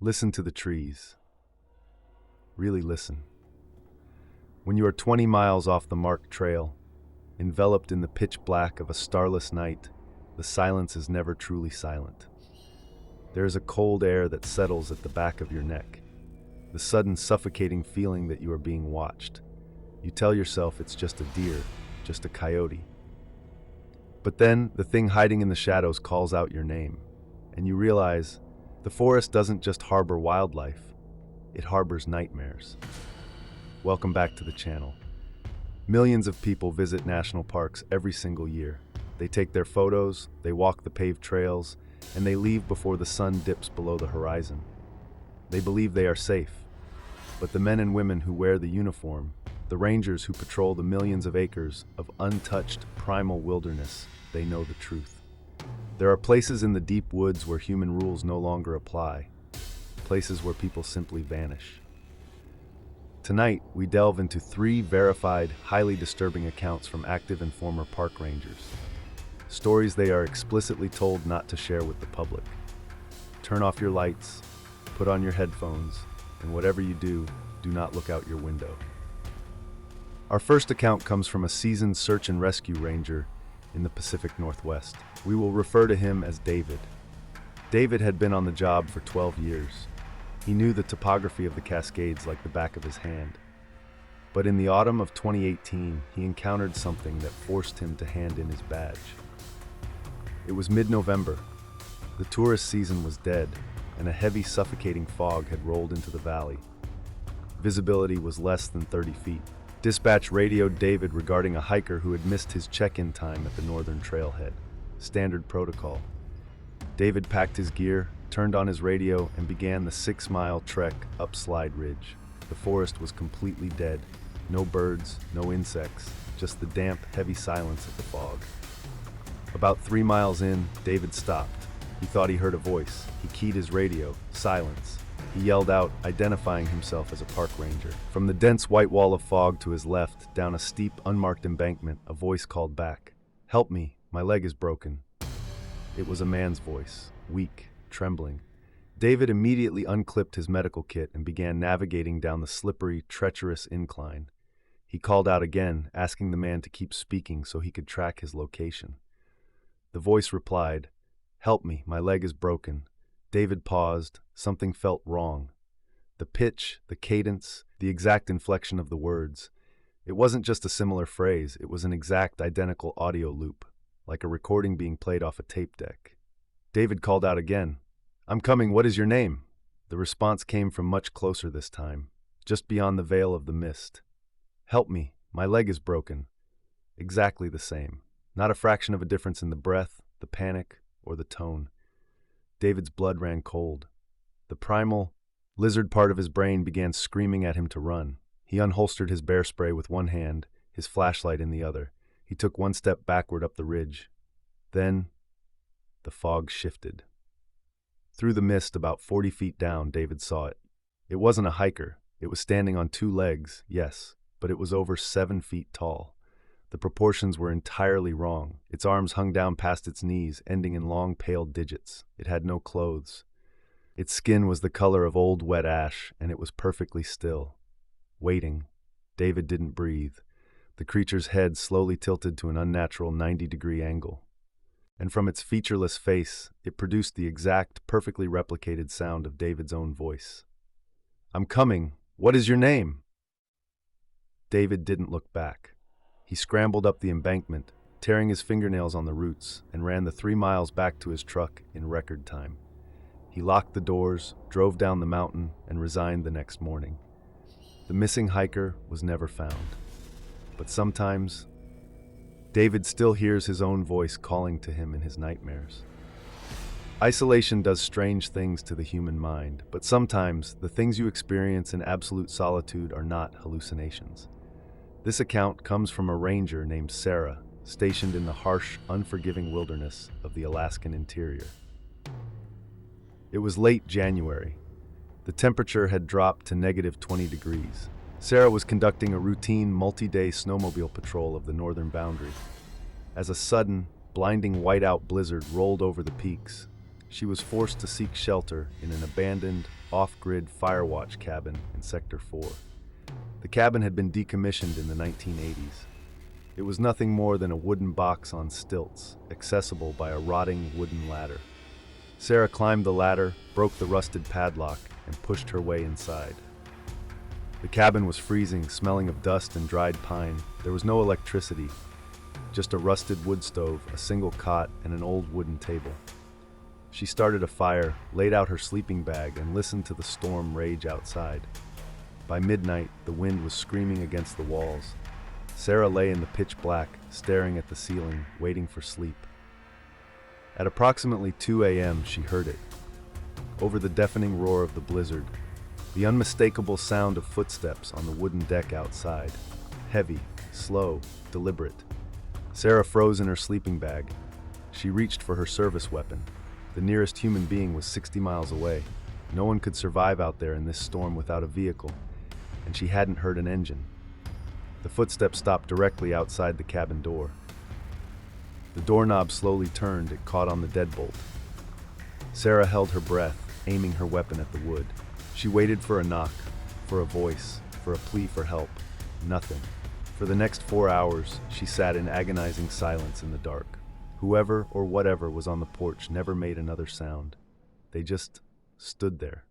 Listen to the trees. Really listen. When you are 20 miles off the marked trail, enveloped in the pitch black of a starless night, the silence is never truly silent. There is a cold air that settles at the back of your neck, the sudden suffocating feeling that you are being watched. You tell yourself it's just a deer, just a coyote. But then the thing hiding in the shadows calls out your name, and you realize the forest doesn't just harbor wildlife, it harbors nightmares. Welcome back to the channel. Millions of people visit national parks every single year. They take their photos, they walk the paved trails, and they leave before the sun dips below the horizon. They believe they are safe, but the men and women who wear the uniform, the rangers who patrol the millions of acres of untouched primal wilderness, they know the truth. There are places in the deep woods where human rules no longer apply, places where people simply vanish. Tonight, we delve into 3 verified, highly disturbing accounts from active and former park rangers. Stories they are explicitly told not to share with the public. Turn off your lights, put on your headphones, and whatever you do, do not look out your window. Our first account comes from a seasoned search and rescue ranger in the Pacific Northwest. We will refer to him as David. David had been on the job for 12 years. He knew the topography of the Cascades like the back of his hand. But in the autumn of 2018, he encountered something that forced him to hand in his badge. It was mid-November. The tourist season was dead, and a heavy, suffocating fog had rolled into the valley. Visibility was less than 30 feet. Dispatch radioed David regarding a hiker who had missed his check-in time at the northern trailhead. Standard protocol. David packed his gear, turned on his radio, and began the 6-mile trek up Slide Ridge. The forest was completely dead. No birds, no insects, just the damp, heavy silence of the fog. About 3 miles in, David stopped. He thought he heard a voice. He keyed his radio. Silence. He yelled out, identifying himself as a park ranger. From the dense white wall of fog to his left, down a steep, unmarked embankment, a voice called back. "Help me, my leg is broken." It was a man's voice, weak, trembling. David immediately unclipped his medical kit and began navigating down the slippery, treacherous incline. He called out again, asking the man to keep speaking so he could track his location. The voice replied, "Help me, my leg is broken." David paused. Something felt wrong. The pitch, the cadence, the exact inflection of the words. It wasn't just a similar phrase, it was an exact identical audio loop, like a recording being played off a tape deck. David called out again, "I'm coming, what is your name?" The response came from much closer this time, just beyond the veil of the mist. "Help me, my leg is broken." Exactly the same. Not a fraction of a difference in the breath, the panic, or the tone. David's blood ran cold. The primal, lizard part of his brain began screaming at him to run. He unholstered his bear spray with one hand, his flashlight in the other. He took one step backward up the ridge. Then, the fog shifted. Through the mist, about 40 feet down, David saw it. It wasn't a hiker. It was standing on 2 legs, yes, but it was over 7 feet tall. The proportions were entirely wrong. Its arms hung down past its knees, ending in long, pale digits. It had no clothes. Its skin was the color of old, wet ash, and it was perfectly still. Waiting. David didn't breathe. The creature's head slowly tilted to an unnatural 90-degree angle. And from its featureless face, it produced the exact, perfectly replicated sound of David's own voice. "I'm coming. What is your name?" David didn't look back. He scrambled up the embankment, tearing his fingernails on the roots, and ran the 3 miles back to his truck in record time. He locked the doors, drove down the mountain, and resigned the next morning. The missing hiker was never found. But sometimes, David still hears his own voice calling to him in his nightmares. Isolation does strange things to the human mind, but sometimes the things you experience in absolute solitude are not hallucinations. This account comes from a ranger named Sarah, stationed in the harsh, unforgiving wilderness of the Alaskan interior. It was late January. The temperature had dropped to negative 20 degrees. Sarah was conducting a routine multi-day snowmobile patrol of the northern boundary. As a sudden, blinding whiteout blizzard rolled over the peaks, she was forced to seek shelter in an abandoned, off-grid firewatch cabin in Sector 4. The cabin had been decommissioned in the 1980s. It was nothing more than a wooden box on stilts, accessible by a rotting wooden ladder. Sarah climbed the ladder, broke the rusted padlock, and pushed her way inside. The cabin was freezing, smelling of dust and dried pine. There was no electricity, just a rusted wood stove, a single cot, and an old wooden table. She started a fire, laid out her sleeping bag, and listened to the storm rage outside. By midnight, the wind was screaming against the walls. Sarah lay in the pitch black, staring at the ceiling, waiting for sleep. At approximately 2 a.m., she heard it. Over the deafening roar of the blizzard, the unmistakable sound of footsteps on the wooden deck outside. Heavy, slow, deliberate. Sarah froze in her sleeping bag. She reached for her service weapon. The nearest human being was 60 miles away. No one could survive out there in this storm without a vehicle, and she hadn't heard an engine. The footsteps stopped directly outside the cabin door. The doorknob slowly turned, it caught on the deadbolt. Sarah held her breath, aiming her weapon at the wood. She waited for a knock, for a voice, for a plea for help. Nothing. For the next 4 hours, she sat in agonizing silence in the dark. Whoever or whatever was on the porch never made another sound. They just stood there.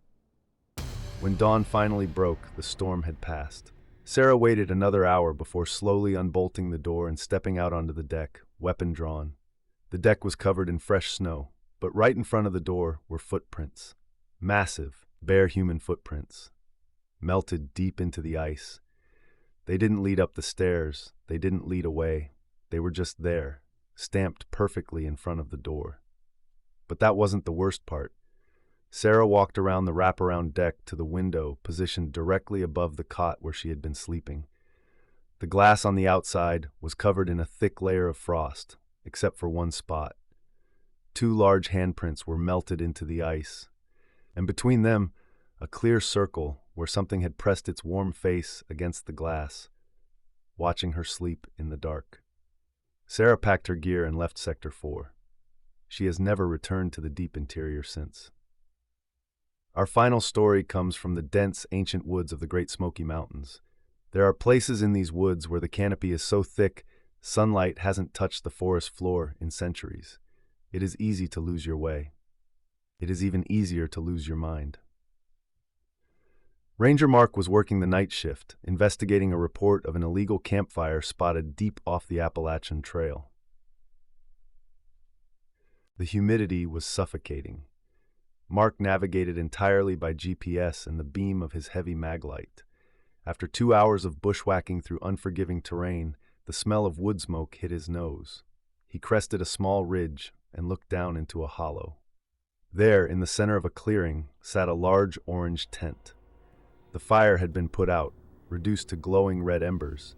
When dawn finally broke, the storm had passed. Sarah waited another hour before slowly unbolting the door and stepping out onto the deck, weapon drawn. The deck was covered in fresh snow, but right in front of the door were footprints. Massive, bare human footprints, melted deep into the ice. They didn't lead up the stairs, they didn't lead away. They were just there, stamped perfectly in front of the door. But that wasn't the worst part. Sarah walked around the wraparound deck to the window positioned directly above the cot where she had been sleeping. The glass on the outside was covered in a thick layer of frost, except for one spot. 2 large handprints were melted into the ice, and between them, a clear circle where something had pressed its warm face against the glass, watching her sleep in the dark. Sarah packed her gear and left Sector 4. She has never returned to the deep interior since. Our final story comes from the dense, ancient woods of the Great Smoky Mountains. There are places in these woods where the canopy is so thick, sunlight hasn't touched the forest floor in centuries. It is easy to lose your way. It is even easier to lose your mind. Ranger Mark was working the night shift, investigating a report of an illegal campfire spotted deep off the Appalachian Trail. The humidity was suffocating. Mark navigated entirely by GPS and the beam of his heavy maglite. After 2 hours of bushwhacking through unforgiving terrain, the smell of wood smoke hit his nose. He crested a small ridge and looked down into a hollow. There, in the center of a clearing, sat a large orange tent. The fire had been put out, reduced to glowing red embers,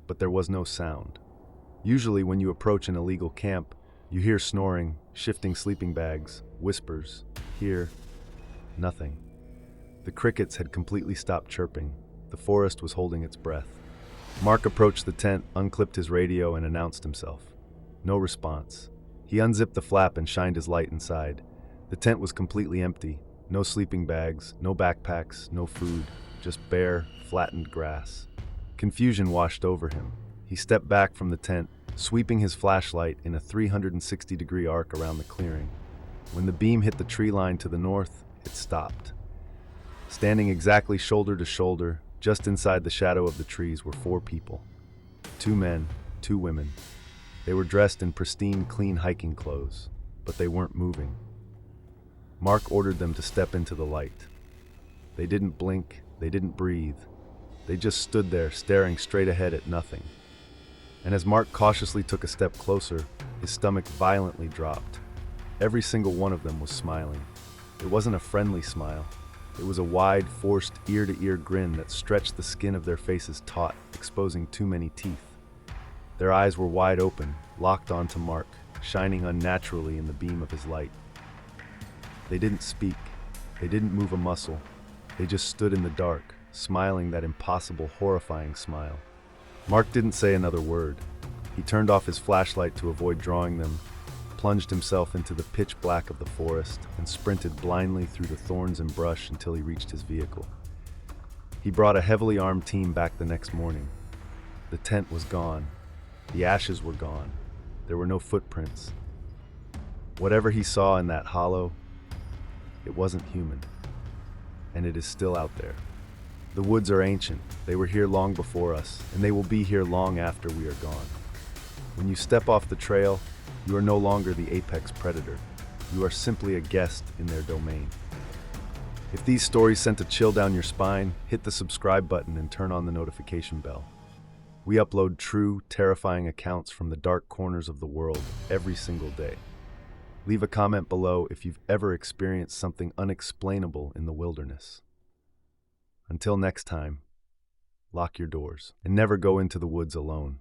but there was no sound. Usually when you approach an illegal camp, you hear snoring, shifting sleeping bags, whispers. Here, nothing. The crickets had completely stopped chirping. The forest was holding its breath. Mark approached the tent, unclipped his radio, and announced himself. No response. He unzipped the flap and shined his light inside. The tent was completely empty. No sleeping bags, no backpacks, no food, just bare, flattened grass. Confusion washed over him. He stepped back from the tent, sweeping his flashlight in a 360-degree arc around the clearing. When the beam hit the tree line to the north, it stopped. Standing exactly shoulder to shoulder, just inside the shadow of the trees, were 4 people. 2 men, 2 women. They were dressed in pristine, clean hiking clothes, but they weren't moving. Mark ordered them to step into the light. They didn't blink, they didn't breathe. They just stood there, staring straight ahead at nothing. And as Mark cautiously took a step closer, his stomach violently dropped. Every single one of them was smiling. It wasn't a friendly smile. It was a wide, forced, ear-to-ear grin that stretched the skin of their faces taut, exposing too many teeth. Their eyes were wide open, locked onto Mark, shining unnaturally in the beam of his light. They didn't speak. They didn't move a muscle. They just stood in the dark, smiling that impossible, horrifying smile. Mark didn't say another word. He turned off his flashlight to avoid drawing them, plunged himself into the pitch black of the forest and sprinted blindly through the thorns and brush until he reached his vehicle. He brought a heavily armed team back the next morning. The tent was gone. The ashes were gone. There were no footprints. Whatever he saw in that hollow, it wasn't human. And it is still out there. The woods are ancient. They were here long before us, and they will be here long after we are gone. When you step off the trail, you are no longer the apex predator. You are simply a guest in their domain. If these stories sent a chill down your spine, hit the subscribe button and turn on the notification bell. We upload true, terrifying accounts from the dark corners of the world every single day. Leave a comment below if you've ever experienced something unexplainable in the wilderness. Until next time, lock your doors and never go into the woods alone.